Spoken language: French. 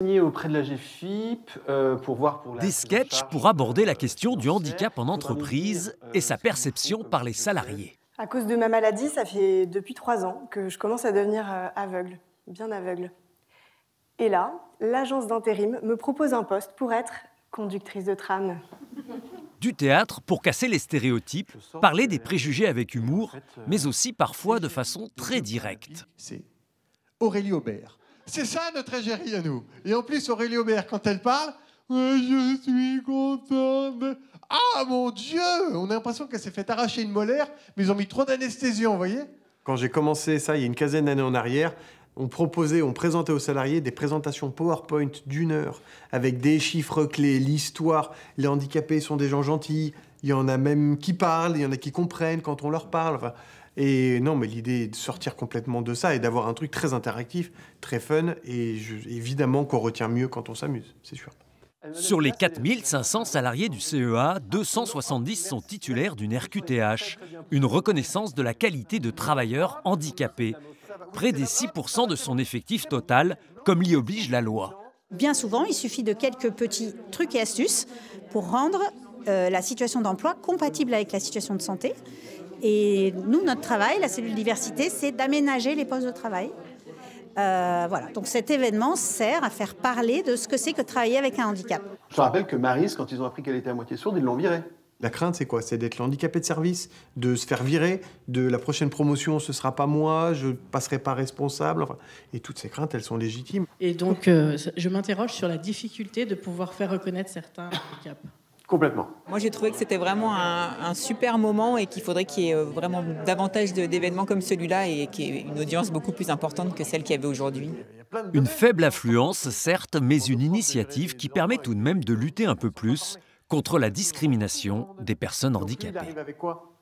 Auprès de la GFIP pour voir pour la Des prise en sketchs charge pour aborder la question du cancer, handicap en entreprise et sa perception par les salariés. À cause de ma maladie, ça fait depuis 3 ans que je commence à devenir aveugle, bien aveugle. Et là, l'agence d'intérim me propose un poste pour être conductrice de tram. Du théâtre pour casser les stéréotypes, parler des préjugés avec humour, mais aussi parfois de façon très directe. C'est Aurélie Aubert. C'est ça notre égérie à nous. Et en plus, Aurélie Aubert, quand elle parle, je suis contente. Ah mon Dieu! On a l'impression qu'elle s'est fait arracher une molaire, mais ils ont mis trop d'anesthésion, vous voyez? Quand j'ai commencé ça il y a une quinzaine d'années en arrière, on présentait aux salariés des présentations PowerPoint d'1 heure avec des chiffres clés, l'histoire. Les handicapés sont des gens gentils. Il y en a même qui parlent, il y en a qui comprennent quand on leur parle. Enfin, et non, mais l'idée est de sortir complètement de ça et d'avoir un truc très interactif, très fun. Et évidemment qu'on retient mieux quand on s'amuse, c'est sûr. Sur les 4500 salariés du CEA, 270 sont titulaires d'une RQTH, une reconnaissance de la qualité de travailleur handicapé. Près des 6% de son effectif total, comme l'y oblige la loi. Bien souvent, il suffit de quelques petits trucs et astuces pour rendre la situation d'emploi compatible avec la situation de santé. Et nous, notre travail, la cellule diversité, c'est d'aménager les postes de travail. Voilà. Donc cet événement sert à faire parler de ce que c'est que travailler avec un handicap. Je te rappelle que Maryse, quand ils ont appris qu'elle était à moitié sourde, ils l'ont virée. La crainte, c'est quoi? C'est d'être le handicapé de service, de se faire virer, de la prochaine promotion, ce sera pas moi, je passerai pas responsable. Enfin, et toutes ces craintes, elles sont légitimes. Et donc, je m'interroge sur la difficulté de pouvoir faire reconnaître certains handicaps. Complètement. Moi, j'ai trouvé que c'était vraiment un super moment et qu'il faudrait qu'il y ait vraiment davantage d'événements comme celui-là et qu'il y ait une audience beaucoup plus importante que celle qu'il y avait aujourd'hui. Une faible affluence, certes, mais une initiative qui permet tout de même de lutter un peu plus contre la discrimination des personnes handicapées. Avec quoi ?